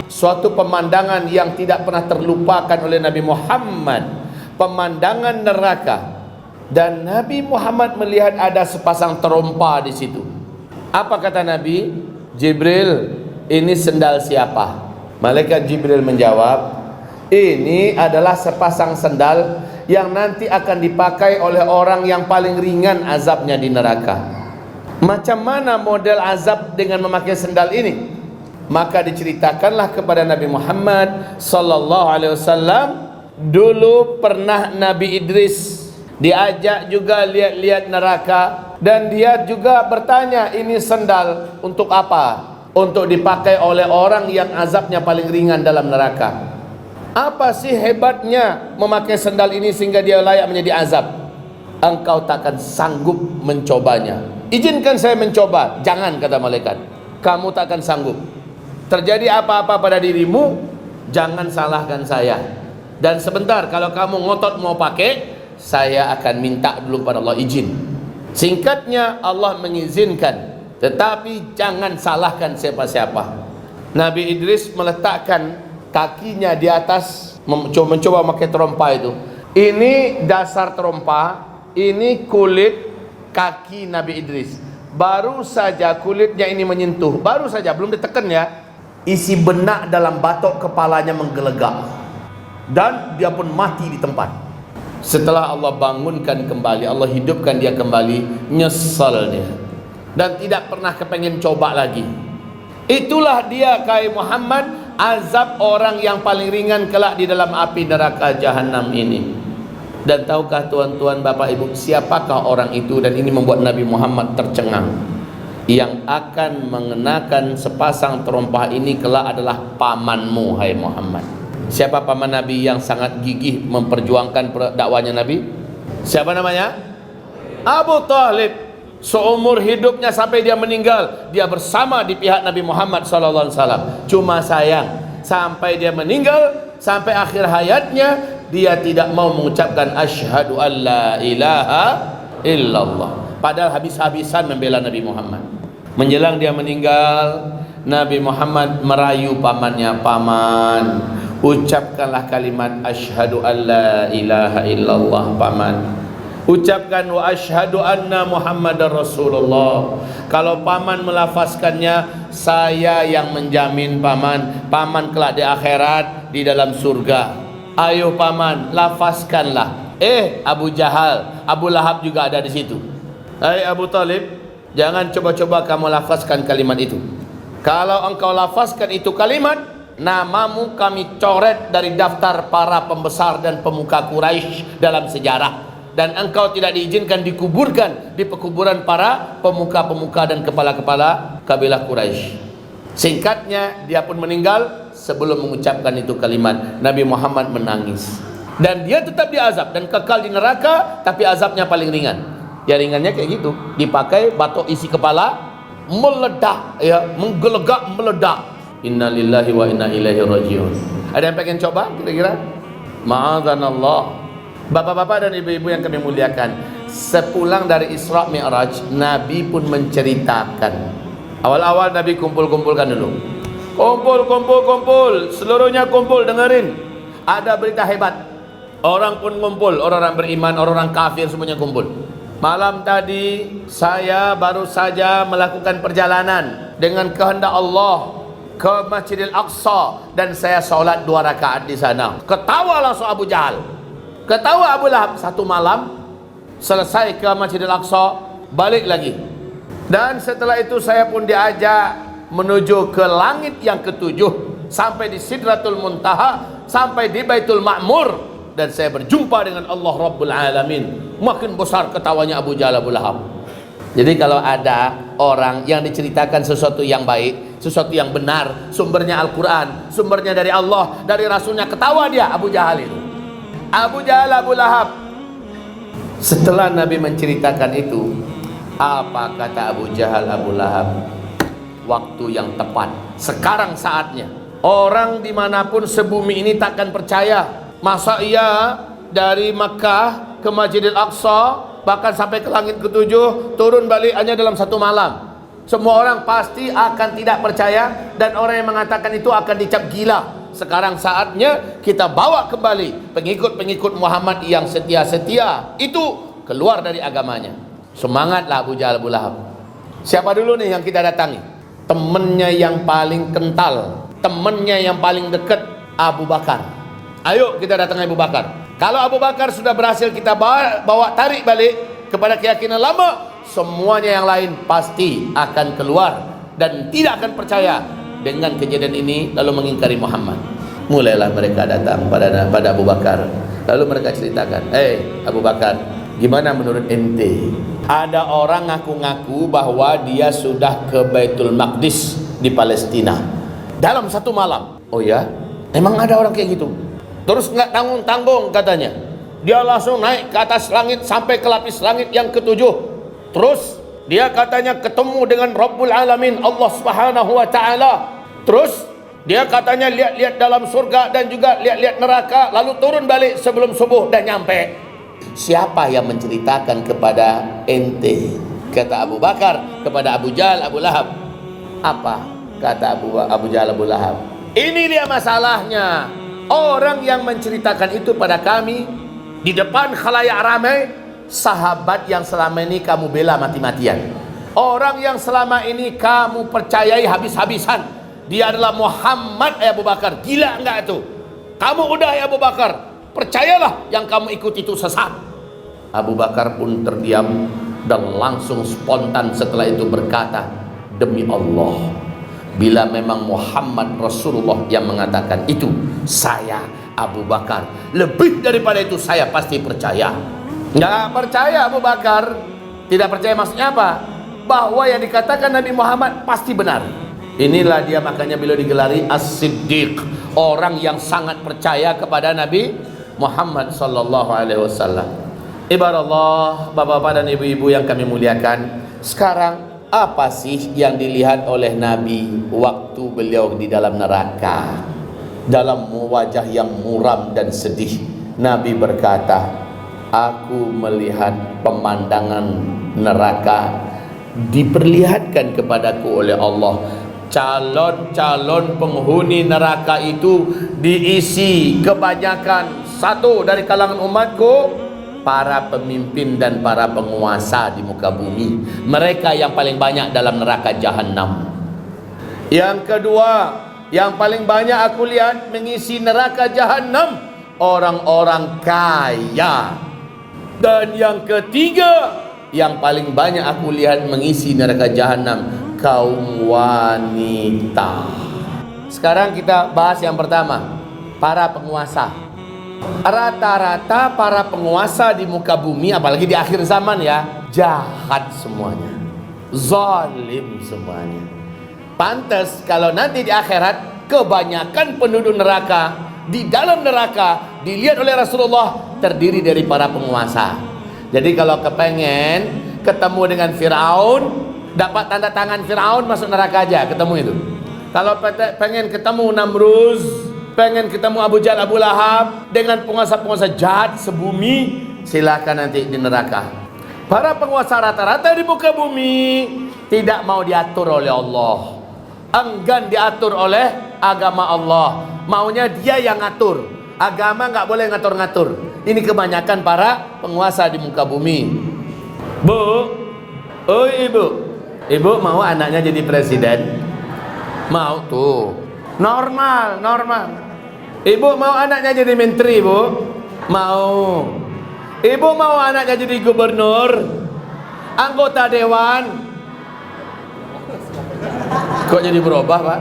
Suatu pemandangan yang tidak pernah terlupakan oleh Nabi Muhammad, pemandangan neraka. Dan Nabi Muhammad melihat ada sepasang terompa di situ. Apa kata Nabi? Jibril, ini sendal siapa? Malaikat Jibril menjawab, ini adalah sepasang sendal yang nanti akan dipakai oleh orang yang paling ringan azabnya di neraka. Macam mana model azab dengan memakai sendal ini? Maka diceritakanlah kepada Nabi Muhammad sallallahu alaihi wasallam, dulu pernah Nabi Idris diajak juga lihat-lihat neraka, dan dia juga bertanya, ini sendal untuk apa? Untuk dipakai oleh orang yang azabnya paling ringan dalam neraka. Apa sih hebatnya memakai sendal ini sehingga dia layak menjadi azab? Engkau takkan sanggup mencobanya. Izinkan saya mencoba. Jangan, kata malaikat, kamu takkan sanggup. Terjadi apa-apa pada dirimu, jangan salahkan saya. Dan sebentar, kalau kamu ngotot mau pakai, saya akan minta dulu pada Allah izin. Singkatnya, Allah mengizinkan, tetapi jangan salahkan siapa-siapa. Nabi Idris meletakkan kakinya di atas, mencoba pakai terompa itu. Ini dasar terompa, ini kulit kaki Nabi Idris. Baru saja kulitnya ini menyentuh, baru saja, belum ditekan ya, isi benak dalam batok kepalanya menggelegak, dan dia pun mati di tempat. Setelah Allah bangunkan kembali, Allah hidupkan dia kembali, nyesal dia dan tidak pernah kepengen coba lagi. Itulah dia, kai Muhammad, azab orang yang paling ringan kelak di dalam api neraka jahanam ini. Dan tahukah tuan-tuan, bapak ibu, siapakah orang itu? Dan ini membuat Nabi Muhammad tercengang. Yang akan mengenakan sepasang terompah ini kelak adalah pamanmu, hai Muhammad. Siapa paman Nabi yang sangat gigih memperjuangkan dakwanya Nabi? Siapa namanya? Abu Talib. Seumur hidupnya sampai dia meninggal, dia bersama di pihak Nabi Muhammad SAW. Cuma sayang, sampai dia meninggal, sampai akhir hayatnya, dia tidak mau mengucapkan asyhadu an la ilaha illallah. Padahal habis-habisan membela Nabi Muhammad. Menjelang dia meninggal, Nabi Muhammad merayu pamannya, paman, ucapkanlah kalimat asyhadu an la ilaha illallah, paman. Ucapkan wa asyhadu anna Muhammadar Rasulullah. Kalau paman melafazkannya, saya yang menjamin paman, paman kelak di akhirat di dalam surga. Ayo paman, lafazkanlah. Abu Jahal, Abu Lahab juga ada di situ. Hai Abu Talib, jangan coba-coba kamu lafazkan kalimat itu. Kalau engkau lafazkan itu kalimat, namamu kami coret dari daftar para pembesar dan pemuka Quraisy dalam sejarah. Dan engkau tidak diizinkan dikuburkan di pekuburan para pemuka-pemuka dan kepala-kepala kabilah Quraisy. Singkatnya, dia pun meninggal sebelum mengucapkan itu kalimat. Nabi Muhammad menangis. Dan dia tetap diazab dan kekal di neraka, tapi azabnya paling ringan. Ya ringannya kayak gitu, dipakai batok isi kepala, meledak, ya, menggelegak, meledak. Innalillahi wa inna ilaihi rajiun. Ada yang pengen coba kira-kira? Ma'adzanallah. Bapak-bapak dan ibu-ibu yang kami muliakan, sepulang dari Isra Mi'raj, Nabi pun menceritakan. Awal-awal Nabi kumpul-kumpulkan dulu. Kumpul, seluruhnya kumpul, dengerin. Ada berita hebat. Orang pun kumpul, orang-orang beriman, orang-orang kafir semuanya kumpul. Malam tadi saya baru saja melakukan perjalanan dengan kehendak Allah ke Masjidil Aqsa, dan saya sholat 2 rakaat di sana. Ketawa langsung Abu Jahal, ketawa Abu Lahab. Satu malam selesai ke Masjidil Aqsa, balik lagi. Dan setelah itu saya pun diajak menuju ke langit yang ketujuh, sampai di Sidratul Muntaha, sampai di Baitul Ma'mur, dan saya berjumpa dengan Allah Rabbul Alamin. Makin besar ketawanya Abu Jahal, Abu Lahab. Jadi kalau ada orang yang diceritakan sesuatu yang baik, sesuatu yang benar, sumbernya Al-Quran, sumbernya dari Allah, dari Rasulnya, ketawa dia, Abu Jahal itu. Abu Jahal, Abu Lahab. Setelah Nabi menceritakan itu, apa kata Abu Jahal, Abu Lahab? Waktu yang tepat, sekarang saatnya. Orang dimanapun sebumi ini takkan percaya. Masa iya dari Makkah ke Masjidil Aqsa, bahkan sampai ke langit ketujuh, turun balik hanya dalam 1 malam. Semua orang pasti akan tidak percaya, dan orang yang mengatakan itu akan dicap gila. Sekarang saatnya kita bawa kembali pengikut-pengikut Muhammad yang setia-setia itu keluar dari agamanya. Semangatlah Abu Jahal, Abu Lahab. Siapa dulu nih yang kita datangi? Temennya yang paling kental, temennya yang paling dekat, Abu Bakar. Ayo kita datangi Abu Bakar. Kalau Abu Bakar sudah berhasil kita bawa tarik balik kepada keyakinan lama, semuanya yang lain pasti akan keluar dan tidak akan percaya dengan kejadian ini, lalu mengingkari Muhammad. Mulailah mereka datang pada Abu Bakar, lalu mereka ceritakan, Abu Bakar, gimana menurut ente? Ada orang ngaku-ngaku bahwa dia sudah ke Baitul Maqdis di Palestina dalam satu malam. Oh ya? Emang ada orang kayak gitu? Terus nggak tanggung-tanggung katanya, dia langsung naik ke atas langit sampai ke lapis langit yang ketujuh. Terus dia katanya ketemu dengan Rabbul Alamin, Allah Subhanahu wa Ta'ala. Terus dia katanya lihat-lihat dalam surga dan juga lihat-lihat neraka, lalu turun balik sebelum subuh dan nyampe. Siapa yang menceritakan kepada ente? Kata Abu Bakar kepada Abu Jahal, Abu Lahab. Apa kata Abu Jahal, Abu Lahab? Ini dia masalahnya. Orang yang menceritakan itu pada kami di depan khalayak ramai, sahabat yang selama ini kamu bela mati-matian, orang yang selama ini kamu percayai habis-habisan, dia adalah Muhammad. Abu Bakar, gila enggak itu? Kamu udah Abu Bakar, percayalah yang kamu ikut itu sesat. Abu Bakar pun terdiam dan langsung spontan setelah itu berkata, demi Allah, bila memang Muhammad Rasulullah yang mengatakan itu, saya Abu Bakar, lebih daripada itu saya pasti percaya. Nggak percaya Abu Bakar. Tidak percaya maksudnya apa? Bahwa yang dikatakan Nabi Muhammad pasti benar. Inilah dia, makanya beliau digelari As-Siddiq, orang yang sangat percaya kepada Nabi Muhammad sallallahu alaihi wasallam. Ibarat bapak-bapak dan ibu-ibu yang kami muliakan, sekarang apa sih yang dilihat oleh Nabi waktu beliau di dalam neraka? Dalam wajah yang muram dan sedih, Nabi berkata, aku melihat pemandangan neraka diperlihatkan kepadaku oleh Allah. Calon-calon penghuni neraka itu diisi kebanyakan satu dari kalangan umatku, para pemimpin dan para penguasa di muka bumi. Mereka yang paling banyak dalam neraka jahanam. Yang kedua, yang paling banyak aku lihat mengisi neraka jahanam, orang-orang kaya. Dan yang ketiga, yang paling banyak aku lihat mengisi neraka jahanam, kaum wanita. Sekarang kita bahas yang pertama, para penguasa. Rata-rata para penguasa di muka bumi, apalagi di akhir zaman ya, jahat semuanya, zalim semuanya. Pantas kalau nanti di akhirat kebanyakan penduduk neraka, di dalam neraka dilihat oleh Rasulullah terdiri dari para penguasa. Jadi kalau kepengen ketemu dengan Firaun, dapat tanda tangan Firaun, masuk neraka aja ketemu itu. Kalau pengen ketemu Namruz, pengen ketemu Abu Jahal, Abu Lahab dengan penguasa-penguasa jahat sebumi, silakan nanti di neraka. Para penguasa rata-rata di muka bumi tidak mau diatur oleh Allah, enggan diatur oleh agama Allah, maunya dia yang ngatur. Agama nggak boleh ngatur-ngatur. Ini kebanyakan para penguasa di muka bumi. Bu, oh ibu mau anaknya jadi presiden? Mau tuh, normal. Ibu mau anaknya jadi menteri, bu? Mau. Ibu mau anaknya jadi gubernur, anggota dewan? Kok jadi berubah, Pak?